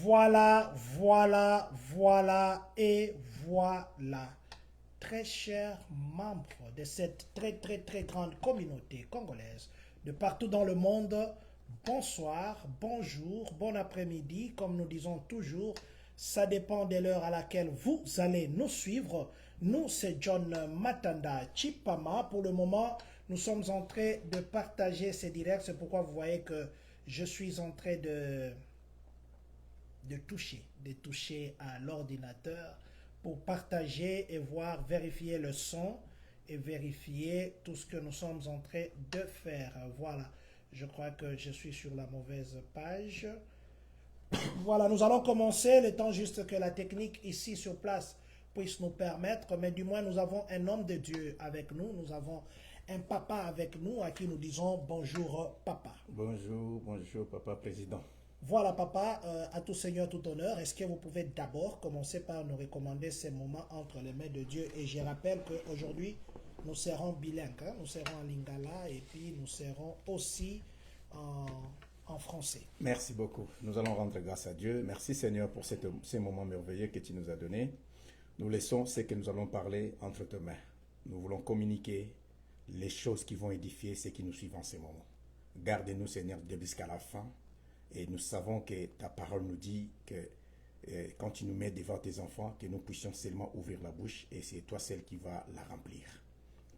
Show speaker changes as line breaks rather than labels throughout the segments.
Voilà et voilà. Très chers membres de cette très grande communauté congolaise de partout dans le monde, bonsoir, bonjour, bon après-midi, comme nous disons toujours, ça dépend de l'heure à laquelle vous allez nous suivre. Nous, c'est John Matanda Chipama. Pour le moment, nous sommes en train de partager ces directs. C'est pourquoi vous voyez que je suis en train de toucher à l'ordinateur pour partager et voir, vérifier le son et vérifier tout ce que nous sommes en train de faire. Voilà, je crois que je suis sur la mauvaise page. Voilà, nous allons commencer, le temps juste que la technique ici sur place puisse nous permettre, mais du moins nous avons un homme de Dieu avec nous, nous avons un papa avec nous à qui nous disons bonjour papa.
Bonjour papa président.
Voilà papa, à tout Seigneur, tout honneur. Est-ce que vous pouvez d'abord commencer par nous recommander ces moments entre les mains de Dieu? Et je rappelle qu'aujourd'hui, nous serons bilingues, hein? Nous serons en lingala et puis nous serons aussi en français.
Merci beaucoup. Nous allons rendre grâce à Dieu. Merci Seigneur pour ces moments merveilleux que tu nous as donnés. Nous laissons ce que nous allons parler entre tes mains. Nous voulons communiquer les choses qui vont édifier ceux qui nous suivent en ces moments. Garde-nous Seigneur jusqu'à la fin. Et nous savons que ta parole nous dit que quand tu nous mets devant tes enfants, que nous puissions seulement ouvrir la bouche et c'est toi celle qui va la remplir.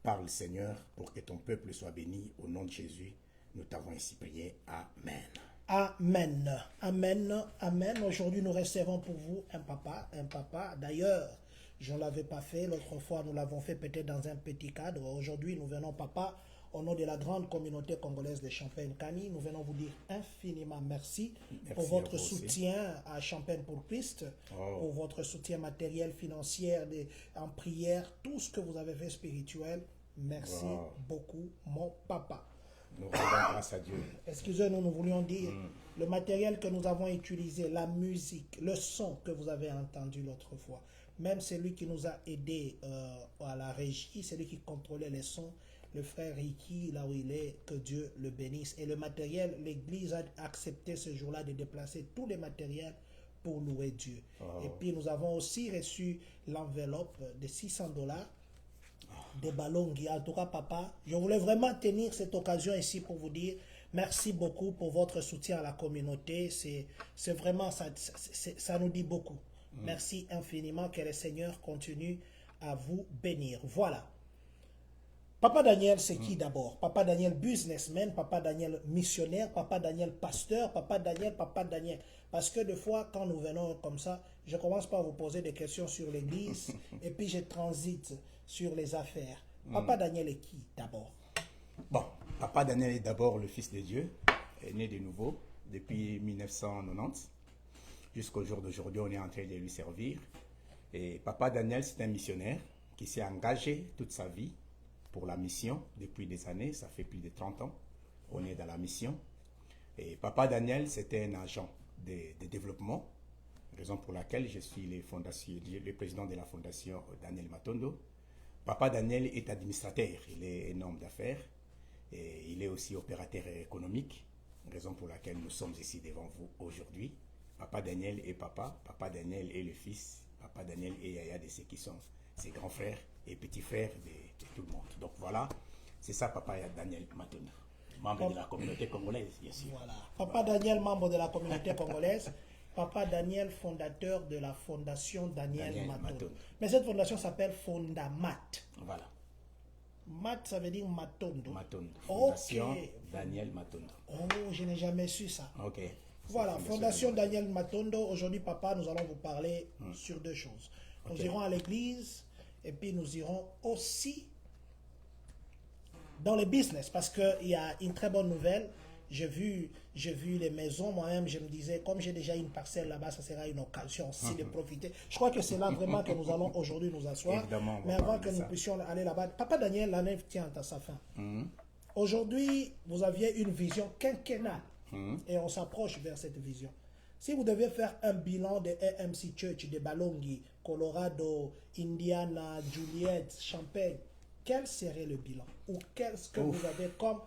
Parle Seigneur pour que ton peuple soit béni. Au nom de Jésus, nous t'avons ainsi prié. Amen.
Amen. Amen. Amen. Aujourd'hui, nous recevons pour vous un papa. Un papa. D'ailleurs, je ne l'avais pas fait. L'autre fois, nous l'avons fait peut-être dans un petit cadre. Aujourd'hui, nous venons, papa, au nom de la grande communauté congolaise de Champagne-Kani, nous venons vous dire infiniment merci pour votre soutien à Champagne pour Christ, pour votre soutien matériel, financier, en prière, tout ce que vous avez fait spirituel. Merci beaucoup, mon papa.
Nous rendons grâce à Dieu.
Excusez-nous, nous voulions dire le matériel que nous avons utilisé, la musique, le son que vous avez entendu l'autre fois. Même celui qui nous a aidés à la régie, celui qui contrôlait les sons, le frère Ricky, là où il est, que Dieu le bénisse. Et le matériel, l'Église a accepté ce jour-là de déplacer tous les matériels pour louer Dieu. Et puis nous avons aussi reçu l'enveloppe de $600 de Balongi. En tout cas, papa, je voulais vraiment tenir cette occasion ici pour vous dire merci beaucoup pour votre soutien à la communauté. C'est vraiment, ça nous dit beaucoup. Merci infiniment, que le Seigneur continue à vous bénir. Voilà. Papa Daniel, c'est qui d'abord? Papa Daniel, businessman, Papa Daniel, missionnaire, Papa Daniel, pasteur, Papa Daniel. Parce que des fois, quand nous venons comme ça, je commence par vous poser des questions sur l'église et puis je transite sur les affaires. Papa Daniel est qui d'abord?
Bon, Papa Daniel est d'abord le Fils de Dieu, est né de nouveau depuis 1990. Jusqu'au jour d'aujourd'hui, on est en train de lui servir. Et Papa Daniel, c'est un missionnaire qui s'est engagé toute sa vie pour la mission depuis des années, ça fait plus de 30 ans, on est dans la mission. Et Papa Daniel, c'était un agent de développement, raison pour laquelle je suis le président de la fondation Daniel Matondo. Papa Daniel est administrateur, il est un homme d'affaires, et il est aussi opérateur économique, raison pour laquelle nous sommes ici devant vous aujourd'hui. Papa Daniel est papa, Papa Daniel est le fils, Papa Daniel est Yaya de ceux qui sont ses grands frères et petits frères de tout le monde. Donc voilà, c'est ça Papa Daniel Matondo, membre de la communauté congolaise, bien sûr.
Voilà. Papa Daniel, membre de la communauté congolaise. Papa Daniel, fondateur de la fondation Daniel Matondo. Mais cette fondation s'appelle Fondamat.
Voilà.
Mat, ça veut dire Matondo.
Matondo. Fondation Daniel Matondo.
Oh, je n'ai jamais su ça.
Ok.
Voilà, Fondation Daniel Matondo. Aujourd'hui, papa, nous allons vous parler sur deux choses. Nous irons à l'église et puis nous irons aussi dans le business parce qu'il y a une très bonne nouvelle. J'ai vu les maisons, moi-même, je me disais, comme j'ai déjà une parcelle là-bas, ça sera une occasion aussi de profiter. Je crois que c'est là vraiment que nous allons aujourd'hui nous asseoir.
Évidemment,
mais avant que nous puissions aller là-bas, Papa Daniel, l'année tient à sa fin. Aujourd'hui, vous aviez une vision quinquennale et on s'approche vers cette vision. Si vous devez faire un bilan de AMC Church de Balongi, Colorado, Indiana, Juliette, Champagne, quel serait le bilan? Ou qu'est-ce que vous avez comme,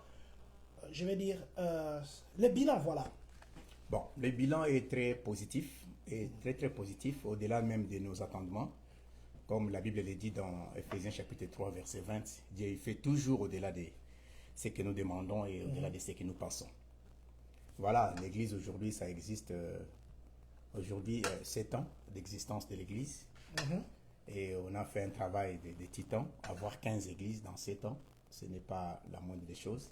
je vais dire, le bilan, voilà.
Bon, le bilan est très positif est très très positif, au-delà même de nos attendements. Comme la Bible le dit dans Ephésiens chapitre 3, verset 20, Dieu il fait toujours au-delà de ce que nous demandons et au-delà de ce que nous pensons. Voilà, l'Église aujourd'hui, ça existe aujourd'hui 7 ans d'existence de l'Église. Et on a fait un travail de titan. Avoir 15 églises dans 7 ans, ce n'est pas la moindre des choses.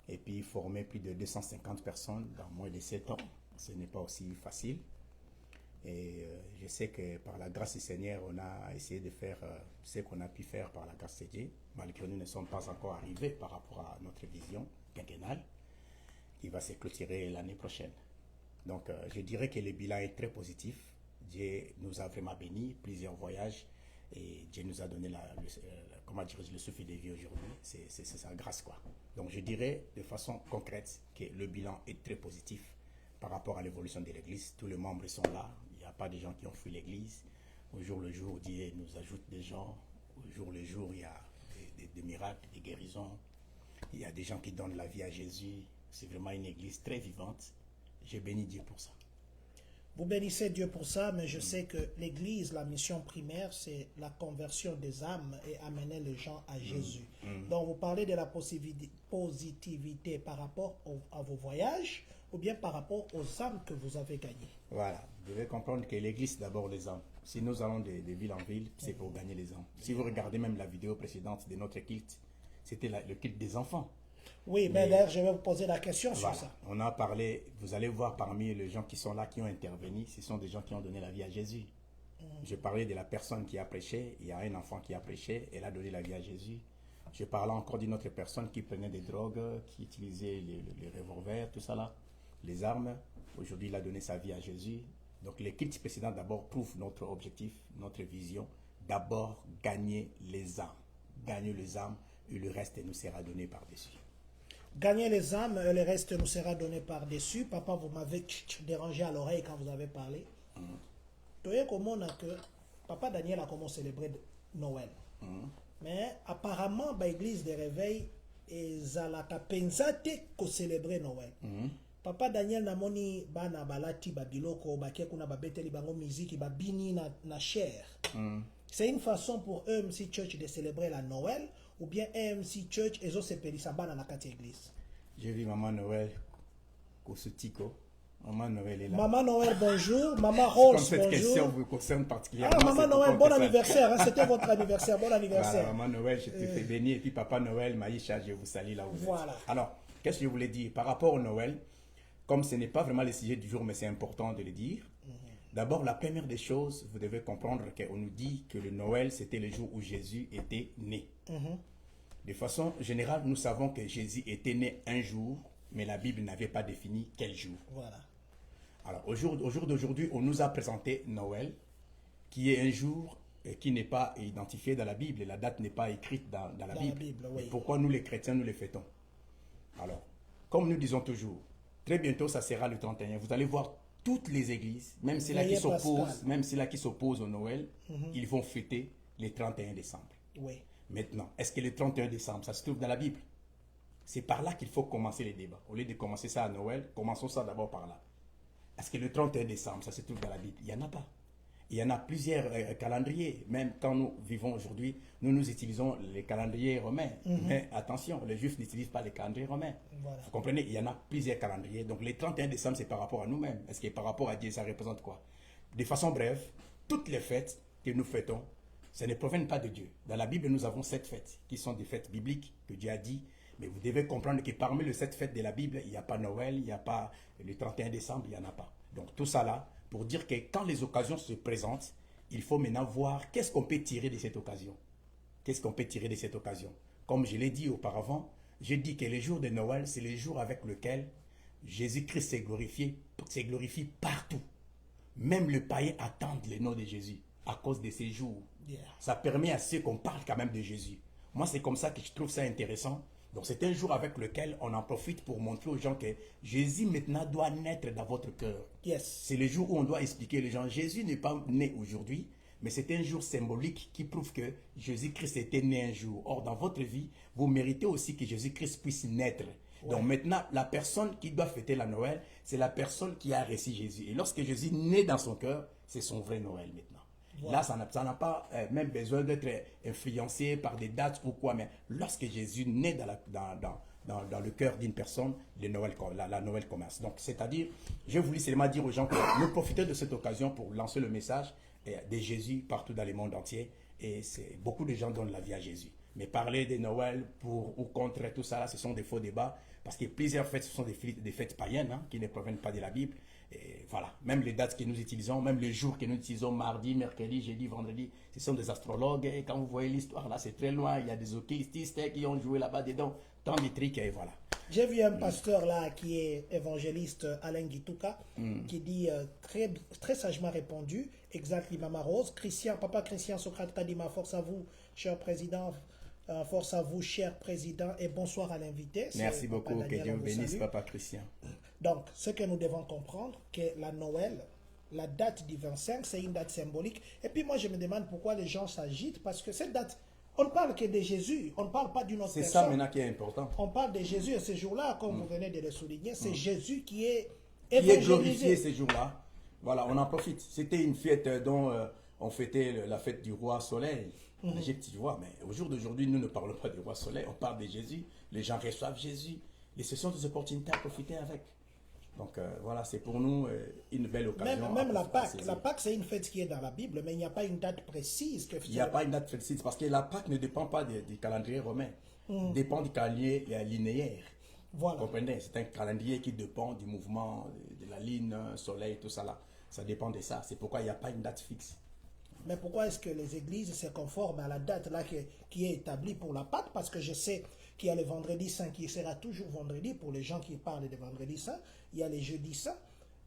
Et puis former plus de 250 personnes dans moins de 7 ans, ce n'est pas aussi facile. Et je sais que par la grâce du Seigneur, on a essayé de faire ce qu'on a pu faire par la grâce de Dieu, malgré que nous ne sommes pas encore arrivés par rapport à notre vision quinquennale, qui va se clôturer l'année prochaine. Donc je dirais que le bilan est très positif. Dieu nous a vraiment bénis, plusieurs voyages, et Dieu nous a donné le souffle de vie aujourd'hui. C'est sa grâce, quoi. Donc je dirais de façon concrète que le bilan est très positif par rapport à l'évolution de l'Église. Tous les membres sont là, il n'y a pas de gens qui ont fui l'Église. Au jour le jour, Dieu nous ajoute des gens. Au jour le jour, il y a des miracles, des guérisons. Il y a des gens qui donnent la vie à Jésus. C'est vraiment une Église très vivante. Je bénis Dieu pour ça.
Vous bénissez Dieu pour ça, mais je sais que l'Église, la mission primaire, c'est la conversion des âmes et amener les gens à Jésus. Donc, vous parlez de la positivité par rapport à vos voyages ou bien par rapport aux âmes que vous avez gagnées.
Voilà, vous devez comprendre que l'Église, c'est d'abord les âmes. Si nous allons de ville en ville, c'est pour gagner les âmes. Si vous regardez même la vidéo précédente de notre culte, c'était le culte des enfants.
Oui, mais d'ailleurs, je vais vous poser la question
Voilà,
sur ça.
on a parlé, vous allez voir parmi les gens qui sont là, qui ont intervenu, ce sont des gens qui ont donné la vie à Jésus. Je parlais de la personne qui a prêché, il y a un enfant qui a prêché, elle a donné la vie à Jésus. Je parlais encore d'une autre personne qui prenait des drogues, qui utilisait les revolvers, tout ça là, les armes. Aujourd'hui, il a donné sa vie à Jésus. Donc les cultes précédents d'abord prouvent notre objectif, notre vision. D'abord, gagner les âmes. Gagner les âmes et le reste nous sera donné par-dessus.
Gagner les âmes, le reste nous sera donné par-dessus. Papa, vous m'avez dérangé à l'oreille quand vous avez parlé. Tu vois comment on a que Papa Daniel a commencé à célébrer Noël. Mais apparemment, l'église de réveil est à pensate ko célébrer Noël. Papa Daniel namoni bana balati babiloko bakie kuna babeteli bango musique babini na chair. C'est une façon pour EMC Church de célébrer la Noël ou bien EMC Church et se pelisa bana na kati église.
J'ai vu Maman Noël Kosutiko. Maman Noël est là.
Maman Noël, bonjour. Maman Rose,
bonjour. Cette
bonjour.
question vous concerne particulièrement.
Ah, Maman Noël, bon anniversaire. Hein, c'était votre anniversaire. Bon anniversaire.
Voilà, Maman Noël, je te fais bénir. Et puis Papa Noël, Maïcha, je vous salue là où vous êtes. Alors, qu'est-ce que je voulais dire par rapport au Noël? Comme ce n'est pas vraiment le sujet du jour, mais c'est important de le dire. D'abord, la première des choses, vous devez comprendre qu'on nous dit que le Noël, c'était le jour où Jésus était né. De façon générale, nous savons que Jésus était né un jour, mais la Bible n'avait pas défini quel jour.
Voilà.
Alors, au jour d'aujourd'hui, on nous a présenté Noël, qui est un jour qui n'est pas identifié dans la Bible. La date n'est pas écrite dans la Bible.
Oui.
Pourquoi nous, les chrétiens, nous les fêtons? Alors, comme nous disons toujours, très bientôt, ça sera le 31. Vous allez voir toutes les églises, même celles qui s'opposent au Noël, ils vont fêter le 31 décembre.
Oui.
Maintenant, est-ce que le 31 décembre, ça se trouve dans la Bible? C'est par là qu'il faut commencer les débats. Au lieu de commencer ça à Noël, commençons ça d'abord par là. Est-ce que le 31 décembre, ça se trouve dans la Bible? Il n'y en a pas. Il y en a plusieurs calendriers. Même quand nous vivons aujourd'hui, nous utilisons les calendriers romains. Mais attention, les Juifs n'utilisent pas les calendriers romains.
Voilà.
Vous comprenez? Il y en a plusieurs calendriers. Donc le 31 décembre, c'est par rapport à nous-mêmes. Est-ce que par rapport à Dieu, ça représente quoi? De façon brève, toutes les fêtes que nous fêtons, ça ne proviennent pas de Dieu. Dans la Bible, nous avons 7 fêtes qui sont des fêtes bibliques que Dieu a dit. Mais vous devez comprendre que parmi les 7 fêtes de la Bible, il n'y a pas Noël, il n'y a pas le 31 décembre, il n'y en a pas. Donc tout ça là, pour dire que quand les occasions se présentent, il faut maintenant voir qu'est-ce qu'on peut tirer de cette occasion. Qu'est-ce qu'on peut tirer de cette occasion? Comme je l'ai dit auparavant, j'ai dit que le jour de Noël, c'est le jour avec lequel Jésus-Christ s'est glorifié partout. Même le païen attend le nom de Jésus à cause de ces jours. Ça permet à ceux qu'on parle quand même de Jésus. Moi, c'est comme ça que je trouve ça intéressant. Donc, c'est un jour avec lequel on en profite pour montrer aux gens que Jésus maintenant doit naître dans votre cœur. C'est le jour où on doit expliquer aux gens, Jésus n'est pas né aujourd'hui, mais c'est un jour symbolique qui prouve que Jésus-Christ était né un jour. Or, dans votre vie, vous méritez aussi que Jésus-Christ puisse naître. Donc maintenant, la personne qui doit fêter la Noël, c'est la personne qui a reçu Jésus. Et lorsque Jésus naît dans son cœur, c'est son vrai Noël maintenant. Voilà. Là, ça n'a pas même besoin d'être influencé par des dates ou quoi, mais lorsque Jésus naît dans le cœur d'une personne, la Noël commence. Donc, c'est-à-dire, je voulais seulement dire aux gens que nous profitons de cette occasion pour lancer le message de Jésus partout dans le monde entier. Et beaucoup de gens donnent la vie à Jésus. Mais parler de Noël pour ou contre tout ça, là, ce sont des faux débats. Parce que plusieurs fêtes, ce sont des fêtes païennes qui ne proviennent pas de la Bible. Et voilà, même les dates que nous utilisons, même les jours que nous utilisons, mardi, mercredi, jeudi, vendredi, ce sont des astrologues. Et quand vous voyez l'histoire, là, c'est très loin. Il y a des occultistes qui ont joué là-bas dedans. Tant de trucs, et voilà.
J'ai vu un pasteur là qui est évangéliste, Alain Guitouka, qui dit très, très sagement répondu, exact Mama Rose, Papa Christian Socrate Kadima, force à vous, cher président, force à vous, cher président, et bonsoir à l'invité.
Merci beaucoup, que Dieu bénisse, Papa Christian.
Donc, ce que nous devons comprendre, que la Noël, la date du 25, c'est une date symbolique. Et puis moi, je me demande pourquoi les gens s'agitent, parce que cette date, on ne parle que de Jésus, on ne parle pas d'une autre personne.
C'est ça maintenant qui est important.
On parle de Jésus et ce jour-là, comme vous venez de le souligner, c'est Jésus qui est
glorifié ce jour-là. Voilà, on en profite. C'était une fête dont on fêtait la fête du roi Soleil en Égypte, tu vois. Mais au jour d'aujourd'hui, nous ne parlons pas du roi Soleil, on parle de Jésus. Les gens reçoivent Jésus. Et ce sont des opportunités à profiter avec. Donc voilà, c'est pour nous une belle occasion.
Même la Pâque. La Pâque, c'est une fête qui est dans la Bible, mais il n'y a pas une date précise.
Il n'y a pas une date précise parce que la Pâque ne dépend pas du calendrier romain. Dépend du calendrier linéaire.
Voilà.
Vous comprenez? C'est un calendrier qui dépend du mouvement de la lune, soleil, tout ça là. Ça dépend de ça. C'est pourquoi il n'y a pas une date fixe.
Mais pourquoi est-ce que les églises se conforment à la date là qui est établie pour la Pâque? Parce que je sais qu'il y a le vendredi saint qui sera toujours vendredi pour les gens qui parlent de vendredi saint. Il y a les jeudis saints.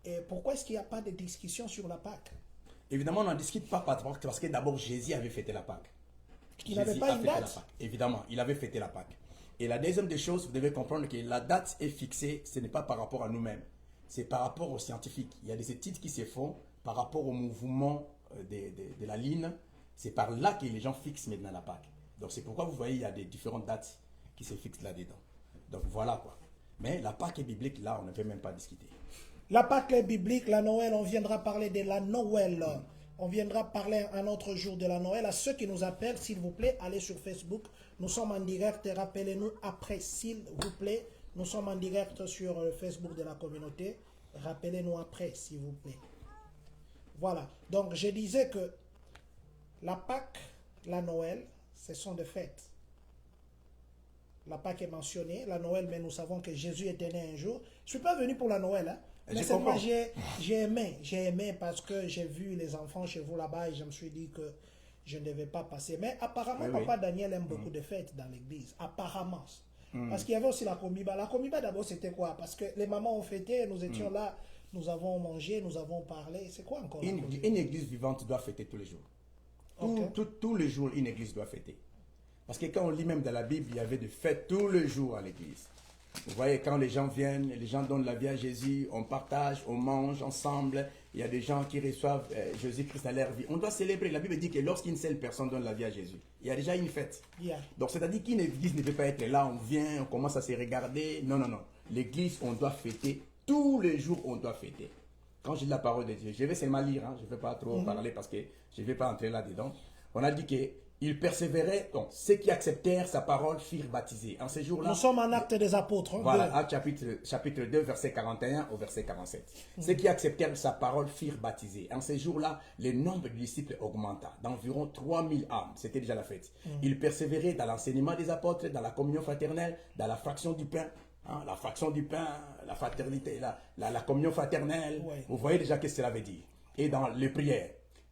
Et pourquoi est-ce qu'il n'y a pas de discussion sur la Pâque?
Évidemment, on n'en discute pas parce que d'abord Jésus avait fêté la Pâque.
Il n'avait pas une date?
Évidemment, il avait fêté la Pâque. Et la deuxième des choses, vous devez comprendre que la date est fixée, ce n'est pas par rapport à nous-mêmes. C'est par rapport aux scientifiques. Il y a des études qui se font par rapport au mouvement de la ligne. C'est par là que les gens fixent maintenant la Pâque. Donc c'est pourquoi vous voyez, il y a des différentes dates qui se fixent là-dedans. Donc voilà quoi. Mais la Pâque est biblique, là, on ne peut même pas discuter.
La Pâque est biblique, la Noël, on viendra parler de la Noël. On viendra parler un autre jour de la Noël. À ceux qui nous appellent, s'il vous plaît, allez sur Facebook. Nous sommes en direct. Rappelez-nous après, s'il vous plaît. Nous sommes en direct sur le Facebook de la communauté. Rappelez-nous après, s'il vous plaît. Voilà. Donc, je disais que la Pâque, la Noël, ce sont des fêtes. La Pâque est mentionnée, la Noël, mais nous savons que Jésus était né un jour. Je ne suis pas venu pour la Noël, hein. Mais c'est moi, j'ai aimé parce que j'ai vu les enfants chez vous là-bas et je me suis dit que je ne devais pas passer. Mais apparemment, Papa Daniel aime beaucoup de fêtes dans l'église. Apparemment. Parce qu'il y avait aussi la comiba. La comiba d'abord, c'était quoi? Parce que les mamans ont fêté, nous étions là, nous avons mangé, nous avons parlé. C'est quoi encore?
Une église vivante doit fêter tous les jours. Okay. Tous les jours, une église doit fêter. Parce que quand on lit même dans la Bible, il y avait des fêtes tous les jours à l'église. Vous voyez, quand les gens viennent, les gens donnent la vie à Jésus, on partage, on mange ensemble. Il y a des gens qui reçoivent Jésus-Christ à leur vie. On doit célébrer. La Bible dit que lorsqu'une seule personne donne la vie à Jésus, il y a déjà une fête.
Yeah.
Donc, c'est-à-dire qu'une église ne peut pas être là, on vient, on commence à se regarder. Non, non, non. L'église, on doit fêter. Tous les jours, on doit fêter. Quand je lis la parole de Dieu, je vais seulement lire, hein, je ne vais pas trop parler parce que je ne vais pas entrer là-dedans. On a dit que ils persévéraient, donc ceux qui acceptèrent sa parole furent baptisés. En ces jours-là,
nous sommes en Actes des Apôtres. Hein,
voilà, Actes chapitre 2, verset 41 au verset 47. Ceux qui acceptèrent sa parole furent baptisés. En ces jours-là, le nombre de disciples augmenta d'environ 3000 âmes. C'était déjà la fête. Ils persévéraient dans l'enseignement des apôtres, dans la communion fraternelle, dans la fraction du pain. Hein, la fraction du pain, la fraternité, la communion fraternelle. Ouais. Vous voyez déjà ce que cela veut dire. Et dans les prières.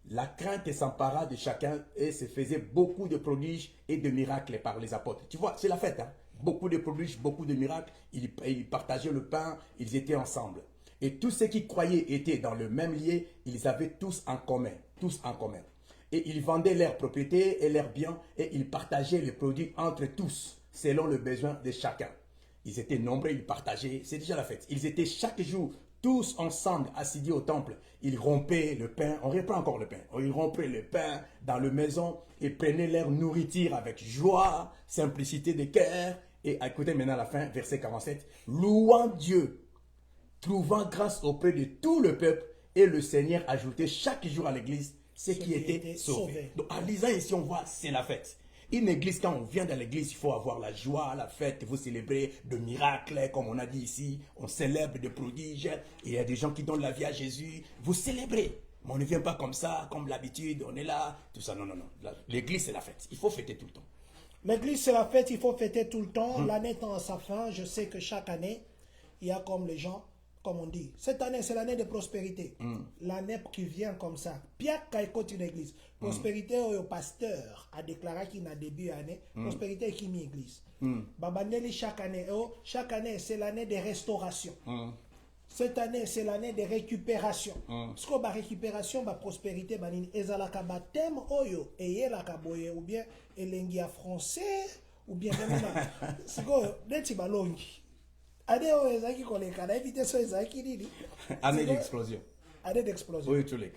La crainte s'empara de chacun et se faisait beaucoup de prodiges et de miracles par les apôtres. Tu vois, c'est la fête. Hein? Beaucoup de prodiges, beaucoup de miracles. Ils partageaient le pain, ils étaient ensemble. Et tous ceux qui croyaient étaient dans le même lieu, ils avaient tous en commun. Tous en commun. Et ils vendaient leurs propriétés et leurs biens et ils partageaient les produits entre tous, selon le besoin de chacun. Ils étaient nombreux, ils partageaient. C'est déjà la fête. Ils étaient chaque jour tous ensemble, assidus au temple, ils rompaient le pain, on reprend encore le pain, ils rompaient le pain dans la maison et prenaient leur nourriture avec joie, simplicité de cœur Et écoutez maintenant la fin, verset 47. Louant Dieu, trouvant grâce auprès de tout le peuple, et le Seigneur ajoutait chaque jour à l'église ceux qui étaient sauvés. Donc en lisant ici, on voit, c'est la fête. Une église, quand on vient dans l'église, il faut avoir la joie, la fête, vous célébrez de miracles, comme on a dit ici, on célèbre des prodiges, il y a des gens qui donnent la vie à Jésus, vous célébrez. Mais on ne vient pas comme ça, comme l'habitude, on est là, tout ça, non, non, non. L'église, c'est la fête, il faut fêter tout le temps.
L'église, c'est la fête, il faut fêter tout le temps. L'année tend à sa fin, je sais que chaque année, il y a comme les gens, comme on dit, cette année, c'est l'année de prospérité. L'année qui vient comme ça. Pierre Kaïkot, une église. Prospérité, au pasteur a déclaré qu'il n'a début d'année. Prospérité qui mis église. Babandeli, chaque année, c'est l'année de restauration. Cette année, c'est l'année de récupération. Ce qu'on va récupération, la prospérité, ezalaka batem oyo, eye la kaboye, ou bien elengia français, ou bien même c'est quoi, neti balongi. Année où ezaki koleka, na éviter ça ezaki nini.
Année d'explosion.
Année d'explosion.
Oui, tout les.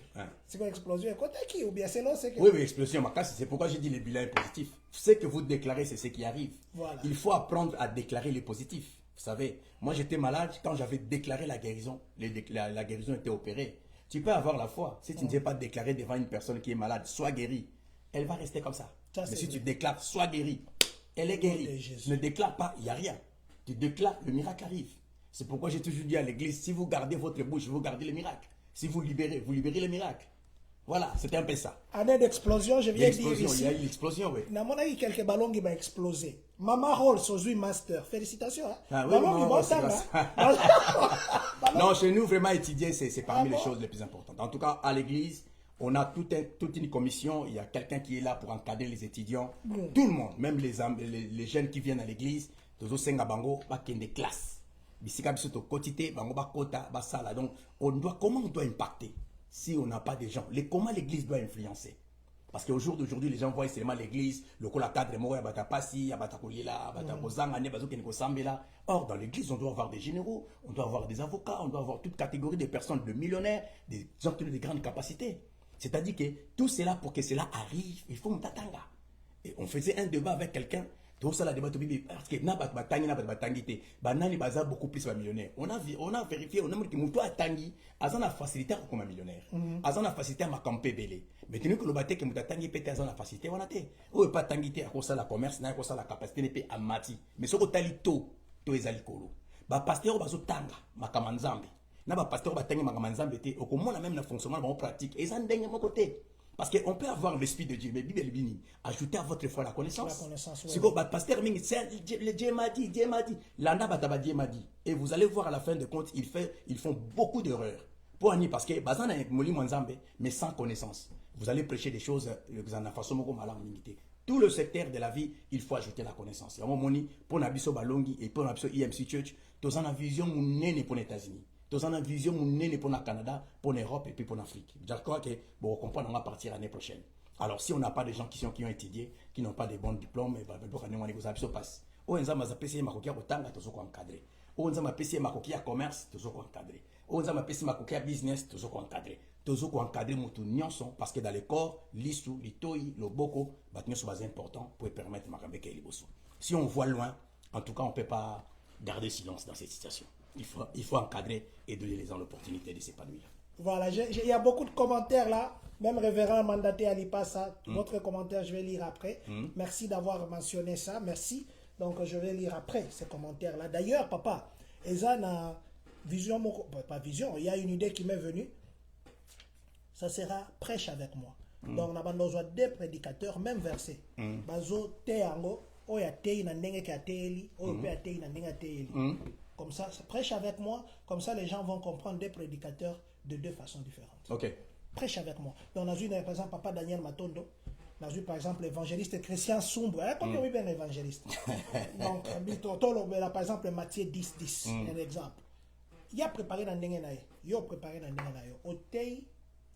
C'est quoi explosion? Côté qui ou bien c'est là, c'est que.
Oui, oui, explosion. C'est pourquoi j'ai dit le bilan est positif. Ce que vous déclarez, c'est ce qui arrive.
Voilà.
Il faut apprendre à déclarer les positifs. Vous savez, moi j'étais malade quand j'avais déclaré la guérison. La guérison était opérée. Tu peux avoir la foi. Si tu ne sais pas déclarer devant une personne qui est malade, sois guéri. Elle va rester comme ça. Mais si tu déclares, sois guéri, elle est guérie. Ne déclare pas, il n'y a rien. Tu déclares, le miracle arrive. C'est pourquoi j'ai toujours dit à l'église, si vous gardez votre bouche, vous gardez le miracle. Si vous libérez le miracle. Voilà, c'était un peu ça.
Année d'explosion, je viens de dire ici.
Il y a eu l'explosion, oui.
Il y a quelques ballons qui vont exploser. Mama Rolls, Sozui Master. Félicitations. Hein?
Ah, oui,
ballon
non,
qui
non, chez nous, vraiment, étudier, c'est parmi les choses les plus importantes. En tout cas, à l'église, on a toute une commission. Il y a quelqu'un qui est là pour encadrer les étudiants. Tout le monde, même les jeunes qui viennent à l'église, tous senga bango, des classes. Donc, comment on doit impacter si on n'a pas de gens? Comment l'église doit influencer? Parce qu'au jour d'aujourd'hui, les gens voient seulement l'église, le cadre or, dans l'église, on doit avoir des généraux, on doit avoir des avocats, on doit avoir toute catégorie de personnes, de millionnaires, des gens qui ont de grandes capacités. C'est-à-dire que tout cela, pour que cela arrive, il faut m'tatanga. Et on faisait un débat avec quelqu'un. Tout ça, la débat, parce que beaucoup plus millionnaire. On a vérifié, on a dit que Moutou a tangi, azan a facilité comme un millionnaire. Azan a facilité à ma campé belé. Mais tu que le bâté que Moutou a tangi pété azan a facilité, on a été. Ou pas tangi à cause de la commerce, à cause de la capacité de à mati. Mais ce que tu as dit, to ezali kolo. Ba pasteur bazo tanga, ma kamanzambe. Na ba pasteur ba tangi ma kamanzambe te, au comment même le fonctionnement en pratique. Et ça n'denge mon côté. Parce qu'on peut avoir l'esprit de Dieu, mais Bible Bini, ajoutez à votre foi la connaissance. La connaissance, oui. C'est quoi, pasteur Ming, le Dieu m'a dit, l'anda bataba Dieu m'a dit. Et vous allez voir à la fin de compte, ils font beaucoup d'erreurs. Pour Annie, parce que, bazana moli mwanzambe, mais sans connaissance. Vous allez prêcher des choses, tout le secteur de la vie, il faut ajouter la connaissance. Il y a un moment, pour Nabiso Balongi et pour Nabiso IMC Church, tous en vision, n'est pour les États-Unis. Tous en vision, n'est pour le Canada, pour l'Europe et puis pour l'Afrique. Je crois que, bon, on comprend, on va partir l'année prochaine. Alors, si on n'a pas de gens qui ont étudié, qui n'ont pas de bons diplômes, on va passe. On a PC Makokia Otanga, tous encadré. On a PC Makokia commerce, tous encadré. On a PC Makokia business, tous encadré. Tous encadré, parce que dans les corps, l'issue, l'itoi, le boko, c'est important pour permettre de Makambeke et Liboso. Si on voit loin, en tout cas, on ne peut pas garder silence dans cette situation. Il faut encadrer et donner les gens l'opportunité de s'épanouir.
Voilà, il y a beaucoup de commentaires là. Même révérend mandaté Alipassa, votre commentaire, je vais lire après. Merci d'avoir mentionné ça, merci. Donc, je vais lire après ces commentaires-là. D'ailleurs, papa, Ezana, vision, pas vision, il y a une idée qui m'est venue. Ça sera prêche avec moi. Donc, on a besoin de deux prédicateurs, même verset. Bazo teango, oya tei na ndenge ka teeli, oya tei na ndenge teeli. Comme ça, prêche avec moi, comme ça les gens vont comprendre des prédicateurs de deux façons différentes.
Ok.
Prêche avec moi. Donc, on a vu par exemple Papa Daniel Matondo, on a vu par exemple l'évangéliste Christian Soumbo, combien oui bien l'évangéliste. Donc, par exemple Matthieu 10, un exemple. Il a préparé dans l'ending naïe, il a préparé dans l'ending naïe. Au tei,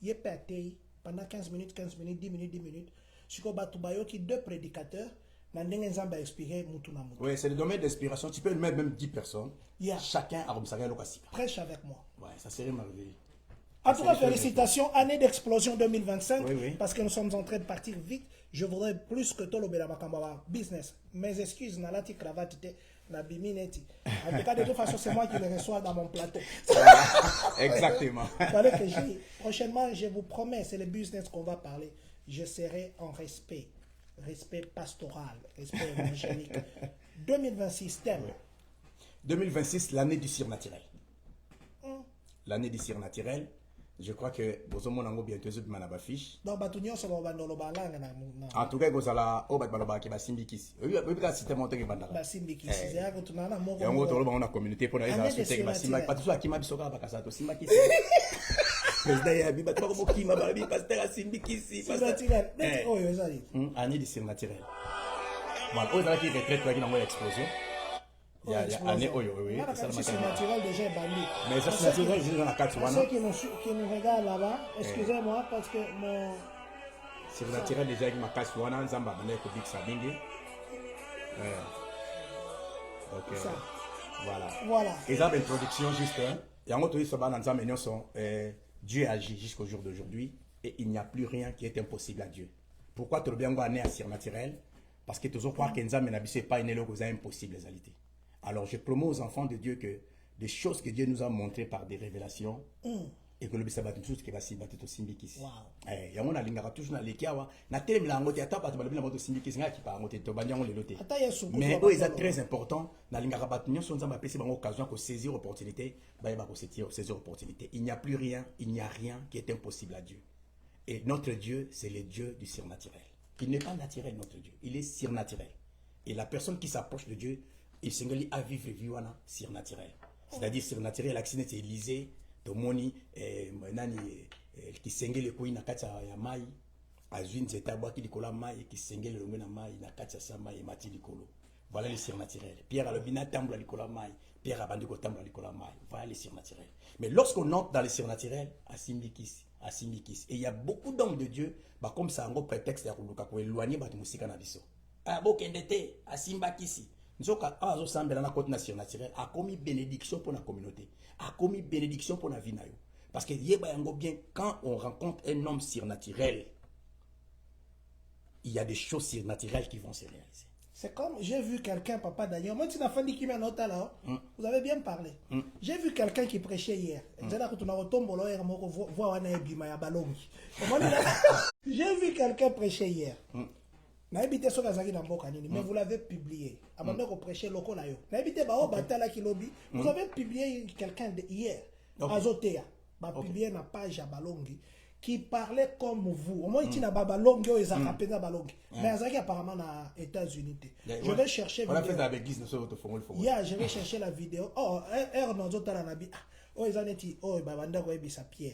il est pété pendant 15 minutes, 10 minutes. Si on a deux prédicateurs,
oui, c'est le domaine d'inspiration. Tu peux mettre même 10 personnes. Chacun a remis l'occasion.
Prêche avec moi.
Ouais, ça serait merveilleux.
En tout cas, félicitations. Année d'explosion 2025. Parce que nous sommes en train de partir vite. Je voudrais plus que tout le business. Mes excuses, Nalati Cravate. Nabimineti. En tout cas, de toute façon, c'est moi qui le reçois dans mon plateau.
Exactement.
Prochainement, je vous promets, c'est le business qu'on va parler. Je serai en respect. Respect pastoral, respect évangélique. 2026, thème.
2026, l'année du surnaturel. L'année du surnaturel. Je crois que vous avez bientôt une fiche.
Donc,
en tout cas, vous allez au Batbaloba qui va Simbikis. Oui, c'est monté qui va
Simbikis.
Et on va la communauté pour la suite. Pas tout ça qui m'a dit Soka Bakasato. Simbakis. Président Yabi, Batbaloba qui m'a dit Pasteur Simbikis. Année du surnaturel. Voilà, vous avez qui retraite qui n'a pas l'explosion. Il y a année oui.
C'est surnaturel déjà banni.
Mais ça c'est naturel, je dans la carte
ceux qui nous regardent là-bas, excusez-moi parce que mon
surnaturel déjà avec ma carte wana nzamba bana ko big sabingi. OK. Voilà. Et ça introduction juste yango to iso bana nzamba nyonso Dieu agit jusqu'au jour d'aujourd'hui et il n'y a plus rien qui est impossible à Dieu. Pourquoi tu bien année à surnaturel? Parce que toujours croire que nzamba na biso pas une loko za impossible les réalités. Alors, je promets aux enfants de Dieu que des choses que Dieu nous a montrées par des révélations, et que le bisabat une chose qui va s'y battre au Simbikis. Et on a l'ingara toujours dans les kiawa, na télé la ngote ata pas de la moto Simbikis qui part ngote to bandian le loté. Mais eux c'est très important na l'ingara batunion sont en passer par occasion que saisir opportunité, ba ba saisir opportunité. Il n'y a plus rien, il n'y a rien qui est impossible à Dieu. Et notre Dieu, c'est le Dieu du surnaturel. Il n'est pas naturel notre Dieu, il est surnaturel. Et la personne qui s'approche de Dieu il s'engage à vivre viwana surnaturel. C'est-à-dire surnaturel, l'accident c'est Élysée, Tomoni, qui s'engage le couille na kata ya mai, azwin zeta boaki likola mai qui s'engage le ngena mai na kata sa mai mati likolo. Voilà le surnaturel. Pierre alobina tambla likola mai, Pierre abandiko tambla likola mai. Voilà le surnaturel. Mais lorsqu'on entre dans le surnaturel, à Simbikis. Et il y a beaucoup d'hommes de Dieu, bah comme ça en gros prétexte ya kuluka ko éloigner ba musika na biso. Ah bokendete à Simbakisi. Nous avons semblé dans la côte nationale a commis bénédiction pour la communauté, a commis bénédiction pour la vie. Parce que bien, quand on rencontre un homme surnaturel, il y a des choses surnaturelles qui vont se réaliser.
C'est comme, j'ai vu quelqu'un, papa Daniel, moi, tu n'as pas dit qui m'a noté là, vous avez bien parlé. J'ai vu quelqu'un qui prêchait hier. J'ai vu quelqu'un prêcher hier. Mais vous l'avez publié. Avant de prêcher le col, vous avez publié quelqu'un hier, Azotea, publié une page à Balongi qui parlait comme vous. Au moins, il y a Balongi, ils ont appelé Balongi. Mais il y a apparemment aux États-Unis. Je vais chercher.
On a fait avec l'église,
je vais chercher la vidéo. Oh, Pierre.